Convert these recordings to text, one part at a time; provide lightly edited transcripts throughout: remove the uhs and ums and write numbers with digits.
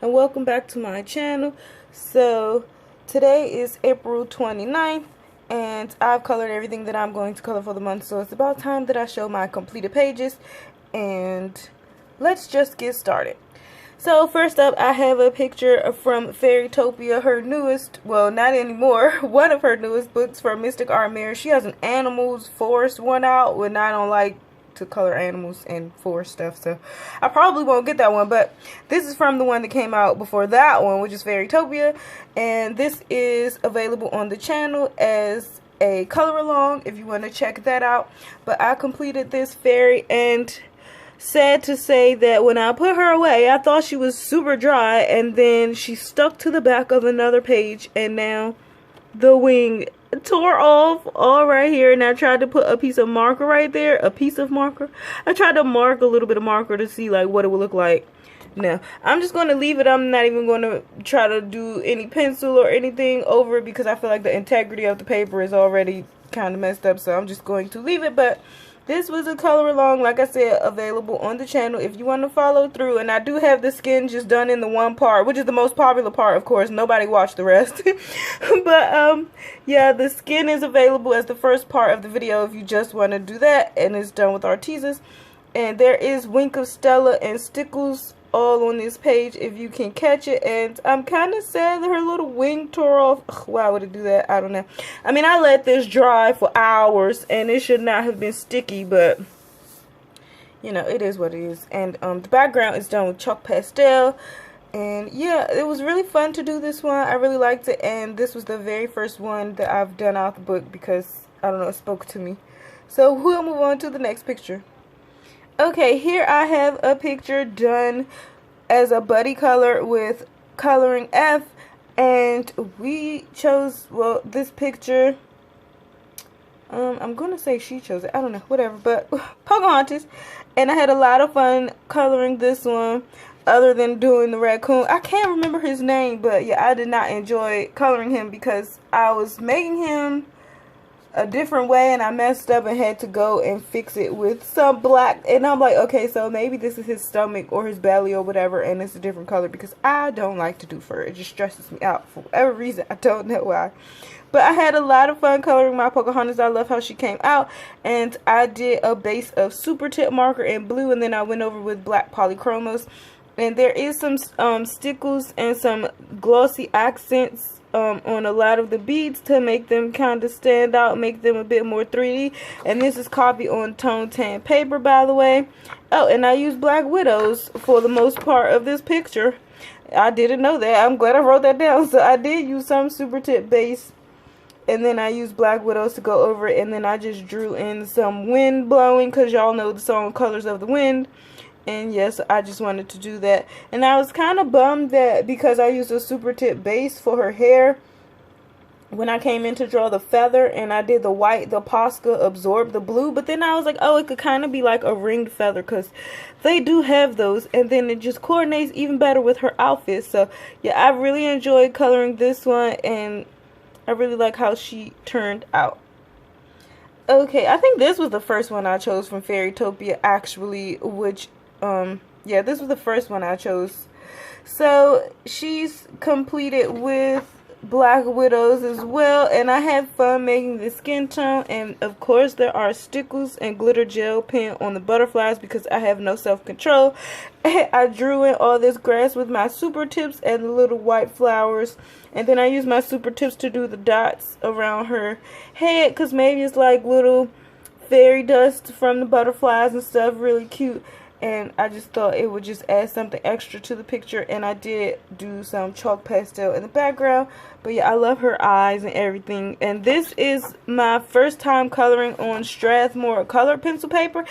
and welcome back to my channel. So today is April 29th and I've colored everything that I'm going to color for the month, so it's about time that I show my completed pages, and let's just get started. So first up, I have a picture from Fairytopia, her newest, well, not anymore, one of her newest books from Mystic Art Mirror. She has an animals forest one out, when I don't like to color animals and forest stuff, so I probably won't get that one, but this is from the one that came out before that one, which is Fairytopia, and this is available on the channel as a color along if you want to check that out. But I completed this fairy, and sad to say that when I put her away, I thought she was super dry, and then she stuck to the back of another page, and now the wing tore off all right here, and I tried to put a piece of marker right there, a piece of marker. I tried to mark a little bit of marker to see like what it would look like. No, I'm just going to leave it. I'm not even going to try to do any pencil or anything over it because I feel like the integrity of the paper is already kind of messed up, so I'm just going to leave it. But this was a color along, like I said, available on the channel if you want to follow through. And I do have the skin just done in the one part, which is the most popular part, of course. Nobody watched the rest. But yeah, the skin is available as the first part of the video if you just want to do that, and it's done with Artezas. And there is Wink of Stella and Stickles all on this page if you can catch it. And I'm kind of sad that her little wing tore off. Ugh, why would it do that? I don't know. I mean, I let this dry for hours and it should not have been sticky, but you know, it is what it is. And the background is done with chalk pastel, and yeah, it was really fun to do this one. I really liked it, and this was the very first one that I've done out the book because I don't know, it spoke to me. So we'll move on to the next picture. Okay, here I have a picture done as a buddy color with Coloring F, and we chose, well, this picture, I'm going to say she chose it, I don't know, whatever, but Pocahontas, and I had a lot of fun coloring this one, other than doing the raccoon. I can't remember his name, but yeah, I did not enjoy coloring him because I was making him a different way and I messed up and had to go and fix it with some black, and I'm like, okay, so maybe this is his stomach or his belly or whatever, and it's a different color because I don't like to do fur. It just stresses me out for whatever reason. I don't know why, but I had a lot of fun coloring my Pocahontas. I love how she came out, and I did a base of super tip marker in blue, and then I went over with black polychromos, and there is some stickles and some glossy accents on a lot of the beads to make them kind of stand out, make them a bit more 3D. And this is copied on tone tan paper, by the way. Oh, and I used Black Widows for the most part of this picture. I didn't know that. I'm glad I wrote that down. So I did use some super tip base, and then I used Black Widows to go over it, and then I just drew in some wind blowing because y'all know the song Colors of the Wind. And yes, I just wanted to do that. And I was kind of bummed that because I used a super tip base for her hair, when I came in to draw the feather and I did the white, the Posca absorbed the blue. But then I was like, oh, it could kind of be like a ringed feather because they do have those. And then it just coordinates even better with her outfit. So yeah, I really enjoyed coloring this one, and I really like how she turned out. Okay, I think this was the first one I chose from Fairytopia, actually, which yeah, this was the first one I chose. So she's completed with Black Widows as well, and I had fun making the skin tone. And of course there are stickles and glitter gel pen on the butterflies because I have no self-control. I drew in all this grass with my super tips and the little white flowers, and then I used my super tips to do the dots around her head because maybe it's like little fairy dust from the butterflies and stuff, really cute. And I just thought it would just add something extra to the picture, and I did do some chalk pastel in the background. But yeah, I love her eyes and everything. And this is my first time coloring on Strathmore color pencil paper,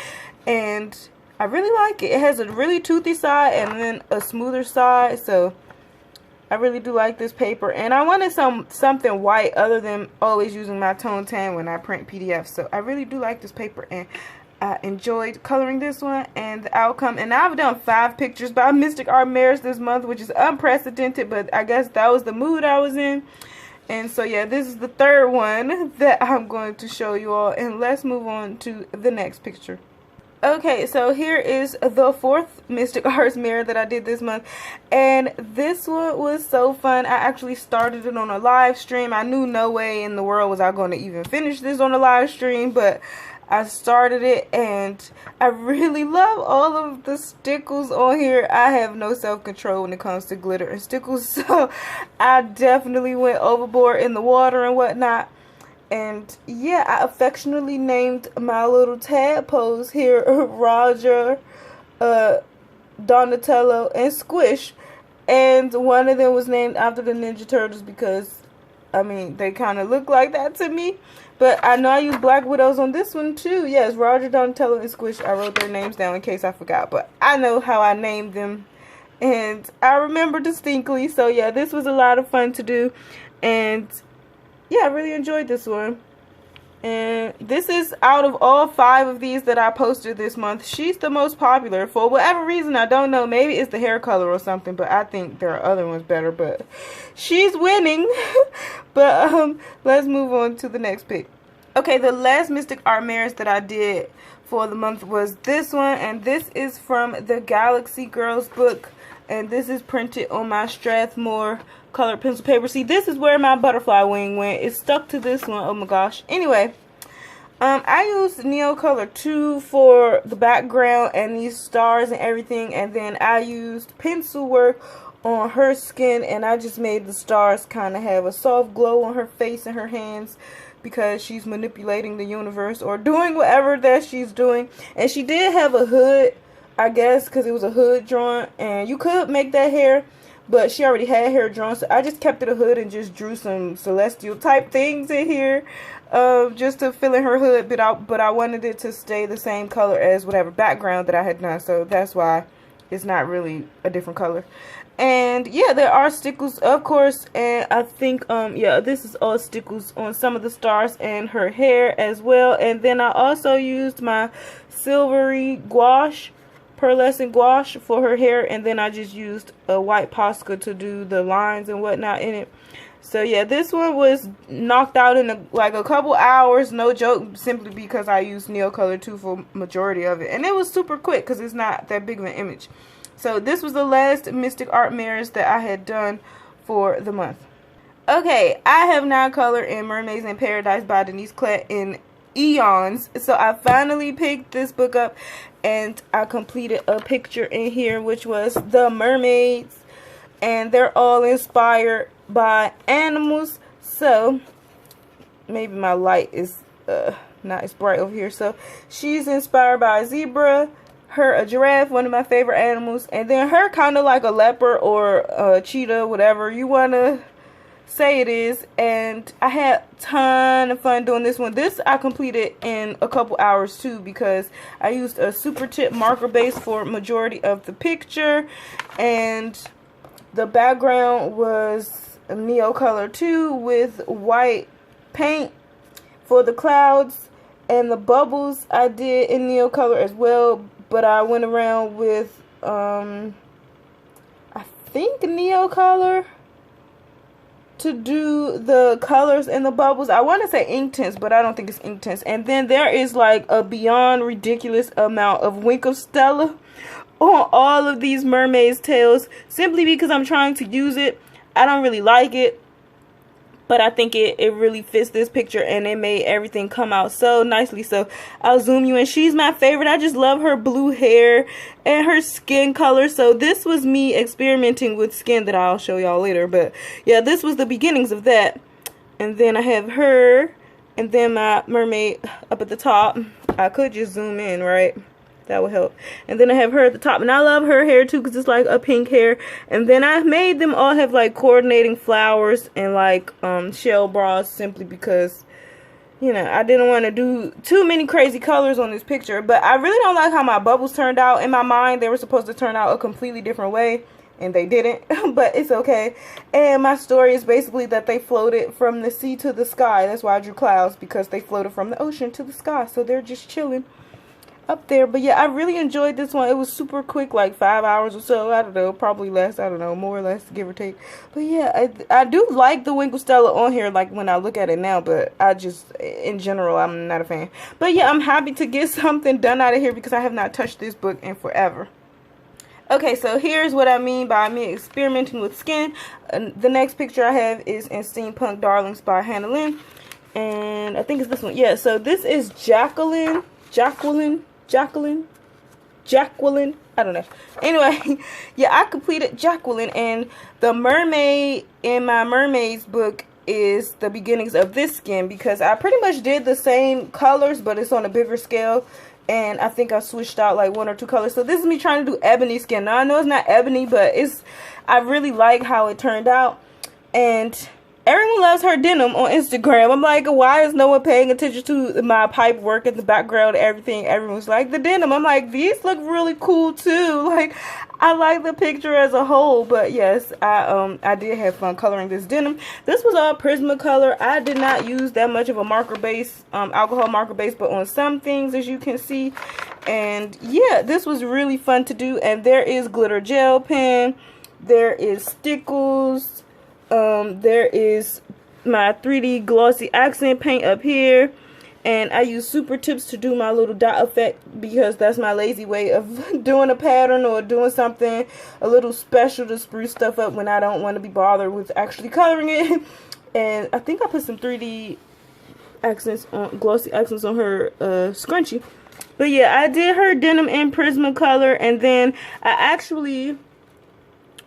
and I really like it. It has a really toothy side and then a smoother side, so I really do like this paper. And I wanted something white other than always using my tone tan when I print PDFs, so I really do like this paper, and I enjoyed coloring this one and the outcome. And I've done 5 pictures by Mystic Art Mirror this month, which is unprecedented, but I guess that was the mood I was in. And so yeah, this is the third one that I'm going to show you all, and let's move on to the next picture. Okay, so here is the fourth Mystic Arts mirror that I did this month, and this one was so fun. I actually started it on a live stream. I knew no way in the world was I going to even finish this on a live stream, but I started it, and I really love all of the stickles on here. I have no self-control when it comes to glitter and stickles, so I definitely went overboard in the water and whatnot. And yeah, I affectionately named my little tadpoles here Roger, Donatello, and Squish. And one of them was named after the Ninja Turtles because, I mean, they kind of look like that to me. But I know I used Black Widows on this one too. Yes, Roger, Donatello, and Squish. I wrote their names down in case I forgot. But I know how I named them. And I remember distinctly. So yeah, this was a lot of fun to do. And yeah, I really enjoyed this one. And this is out of all 5 of these that I posted this month, she's the most popular for whatever reason. I don't know, maybe it's the hair color or something, but I think there are other ones better, but she's winning. But let's move on to the next pick. Okay, the last Mystic Art mirrors that I did for the month was this one, and this is from the Galaxy Girls book, and this is printed on my Strathmore colored pencil paper. See, this is where my butterfly wing went. It stuck to this one. Oh my gosh. Anyway, I used Neocolor 2 for the background and these stars and everything, and then I used pencil work on her skin, and I just made the stars kind of have a soft glow on her face and her hands because she's manipulating the universe or doing whatever that she's doing. And she did have a hood, I guess, because it was a hood drawn, and you could make that hair, but she already had hair drawn, so I just kept it a hood and just drew some celestial type things in here, just to fill in her hood. But I wanted it to stay the same color as whatever background that I had done, so that's why it's not really a different color. And yeah, there are stickles, of course, and I think yeah, this is all stickles on some of the stars and her hair as well. And then I also used my silvery gouache, pearlescent gouache for her hair, and then I just used a white Posca to do the lines and whatnot in it. So yeah, this one was knocked out in like a couple hours, no joke, simply because I used Neocolor 2 for majority of it, and it was super quick because it's not that big of an image. So this was the last Mystic Art mirrors that I had done for the month. Okay, I have now colored in Mermaids in Paradise by Denise Klett in eons, so I finally picked this book up and I completed a picture in here, which was the mermaids, and they're all inspired by animals. So maybe my light is not as bright over here. So she's inspired by a zebra, her a giraffe, one of my favorite animals, and then her kind of like a leopard or a cheetah, whatever you want to say it is. And I had a ton of fun doing this one. This I completed in a couple hours too, because I used a super tip marker base for majority of the picture, and the background was Neocolor 2 with white paint for the clouds, and the bubbles I did in Neocolor as well, but I went around with I think Neocolor to do the colors in the bubbles. I want to say Inktense, but I don't think it's Inktense. And then there is like a beyond ridiculous amount of Wink of Stella on all of these mermaids' tails, simply because I'm trying to use it. I don't really like it, but I think it really fits this picture, and it made everything come out so nicely. So I'll zoom you in. She's my favorite. I just love her blue hair and her skin color. So this was me experimenting with skin that I'll show y'all later. But yeah, this was the beginnings of that. And then I have her, and then my mermaid up at the top. I could just zoom in, right? That would help. And then I have her at the top, and I love her hair too because it's like a pink hair. And then I made them all have like coordinating flowers and like shell bras, simply because, you know, I didn't want to do too many crazy colors on this picture. But I really don't like how my bubbles turned out. In my mind, they were supposed to turn out a completely different way, and they didn't. But it's okay. And my story is basically that they floated from the sea to the sky. That's why I drew clouds, because they floated from the ocean to the sky. So they're just chilling. up there. But yeah, I really enjoyed this one. It was super quick, like 5 hours or so. I don't know, probably less. I don't know, more or less, give or take. But yeah, I do like the Winkle Stella on here, like when I look at it now. But I just, in general, I'm not a fan. But yeah, I'm happy to get something done out of here because I have not touched this book in forever. Okay, so here's what I mean by me experimenting with skin. The next picture I have is in Steampunk Darlings by Hannah Lynn. And I think it's this one. Yeah, so this is Jacqueline. I don't know. Anyway, yeah, I completed Jacqueline. And the mermaid in my mermaids book is the beginnings of this skin. Because I pretty much did the same colors, but it's on a bigger scale. And I think I switched out like 1 or 2 colors. So this is me trying to do ebony skin. Now I know it's not ebony, but I really like how it turned out. And everyone loves her denim on Instagram. I'm like, why is no one paying attention to my pipe work in the background and everything? Everyone's like, the denim. I'm like, these look really cool too. Like, I like the picture as a whole. But yes, I did have fun coloring this denim. This was all Prismacolor. I did not use that much of a marker base, alcohol marker base, but on some things, as you can see. And yeah, this was really fun to do. And there is glitter gel pen. There is stickles. There is my 3D glossy accent paint up here, and I use Super Tips to do my little dot effect because that's my lazy way of doing a pattern or doing something a little special to spruce stuff up when I don't want to be bothered with actually coloring it. And I think I put some 3D accents on, glossy accents on her scrunchie. But yeah, I did her denim in Prismacolor, and then I actually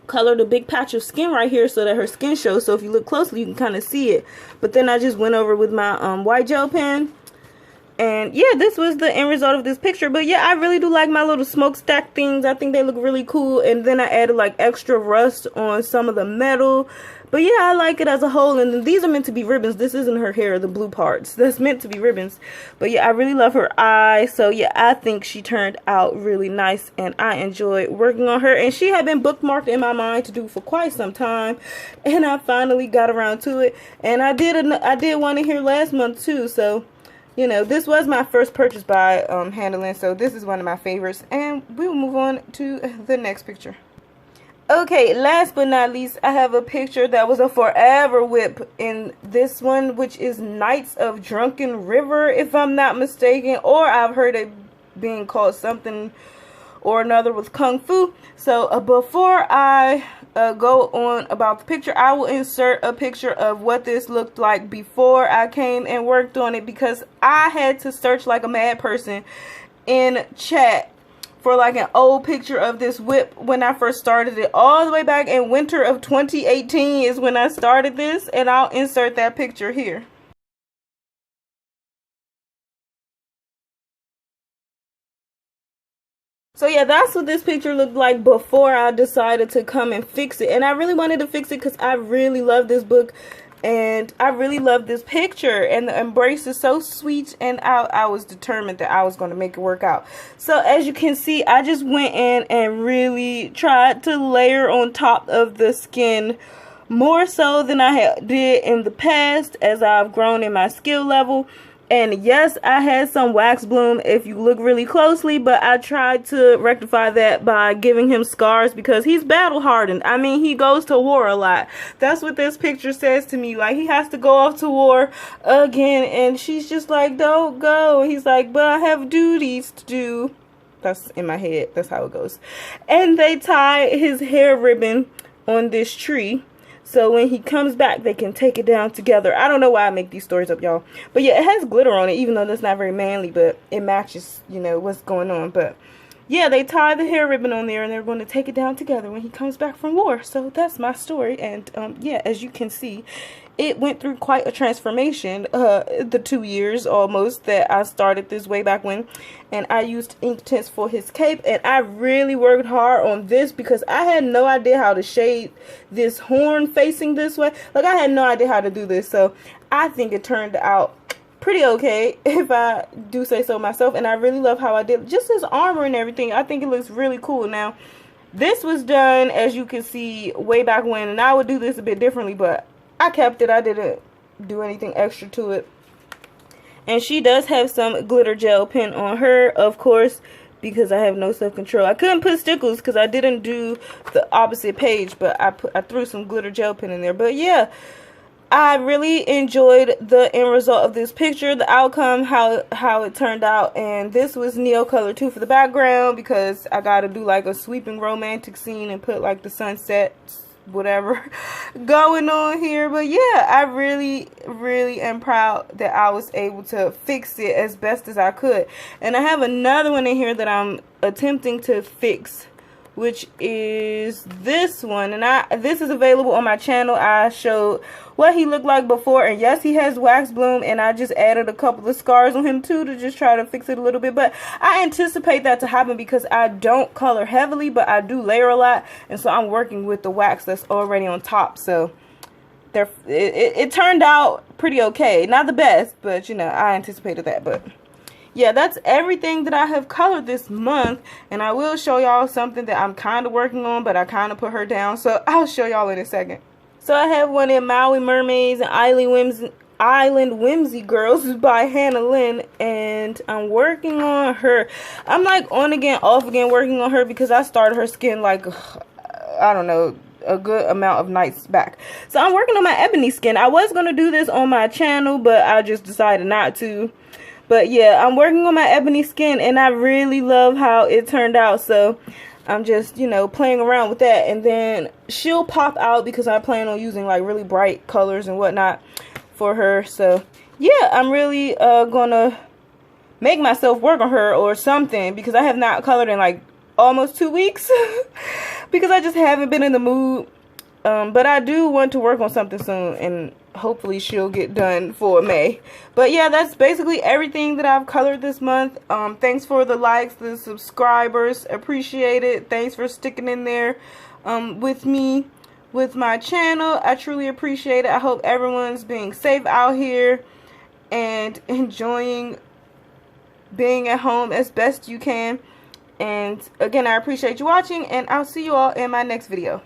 colored a big patch of skin right here so that her skin shows. So if you look closely, you can kind of see it. But then I just went over with my white gel pen. And yeah, this was the end result of this picture. But yeah, I really do like my little smokestack things. I think they look really cool. And then I added like extra rust on some of the metal. But yeah, I like it as a whole. And then these are meant to be ribbons. This isn't her hair, the blue parts. That's meant to be ribbons. But yeah, I really love her eye. So yeah, I think she turned out really nice. And I enjoyed working on her. And she had been bookmarked in my mind to do for quite some time. And I finally got around to it. And I did one in here last month too. So, you know, this was my first purchase by Hannah Lynn. So this is one of my favorites. And we will move on to the next picture. Okay, last but not least, I have a picture that was a forever whip in this one, which is Knights of Drunken River, if I'm not mistaken. Or I've heard it being called something or another with Kung Fu. So before I go on about the picture, I will insert a picture of what this looked like before I came and worked on it, because I had to search like a mad person in chat for like an old picture of this whip when I first started it. All the way back in winter of 2018 is when I started this, and I'll insert that picture here. So yeah, that's what this picture looked like before I decided to come and fix it. And I really wanted to fix it because I really love this book. And I really love this picture, and the embrace is so sweet, and I was determined that I was going to make it work out. So as you can see, I just went in and really tried to layer on top of the skin more so than I did in the past as I've grown in my skill level. And yes, I had some wax bloom if you look really closely, but I tried to rectify that by giving him scars because he's battle hardened. I mean, he goes to war a lot. That's what this picture says to me. Like, he has to go off to war again, and she's just like, don't go. He's like, but I have duties to do. That's in my head. That's how it goes. And they tie his hair ribbon on this tree, so when he comes back, they can take it down together. I don't know why I make these stories up, y'all. But yeah, it has glitter on it, even though that's not very manly. But it matches, you know, what's going on. But yeah, they tie the hair ribbon on there, and they're going to take it down together when he comes back from war. So that's my story. And yeah, as you can see, it went through quite a transformation, the 2 years almost that I started this way back when. And I used Inktense for his cape, and I really worked hard on this because I had no idea how to shade this horn facing this way. Like, I had no idea how to do this, so I think it turned out pretty okay, if I do say so myself. And I really love how I did just his armor and everything. I think it looks really cool. Now, this was done, as you can see, way back when, and I would do this a bit differently, but I kept it. I didn't do anything extra to it. And she does have some glitter gel pen on her, of course, because I have no self-control. I couldn't put stickles because I didn't do the opposite page, but I threw some glitter gel pen in there. But yeah, I really enjoyed the end result of this picture, the outcome, how it turned out. And this was Neocolor too for the background, because I gotta do like a sweeping romantic scene and put like the sunsets, whatever going on here. But yeah, I really am proud that I was able to fix it as best as I could. And I have another one in here that I'm attempting to fix, which is this one, and this is available on my channel. I showed what he looked like before, and yes, he has wax bloom, and I just added a couple of scars on him too to just try to fix it a little bit. But I anticipate that to happen because I don't color heavily, but I do layer a lot, and so I'm working with the wax that's already on top. So it turned out pretty okay. Not the best, but you know, I anticipated that. But yeah, that's everything that I have colored this month. And I will show y'all something that I'm kind of working on, but I kind of put her down, so I'll show y'all in a second. So I have one in Maui Mermaids and Island Whimsy Girls by Hannah Lynn, and I'm working on her. I'm like on again, off again working on her because I started her skin like, I don't know, a good amount of nights back. So I'm working on my ebony skin. I was going to do this on my channel, but I just decided not to. But yeah, I'm working on my ebony skin, and I really love how it turned out. So I'm just, you know, playing around with that. And then she'll pop out because I plan on using like really bright colors and whatnot for her. So yeah, I'm really gonna make myself work on her or something, because I have not colored in like almost 2 weeks because I just haven't been in the mood. But I do want to work on something soon, and hopefully she'll get done for May. But yeah, that's basically everything that I've colored this month. Thanks for the likes, the subscribers, appreciate it. Thanks for sticking in there with me, with my channel. I truly appreciate it. I hope everyone's being safe out here and enjoying being at home as best you can. And again, I appreciate you watching, and I'll see you all in my next video.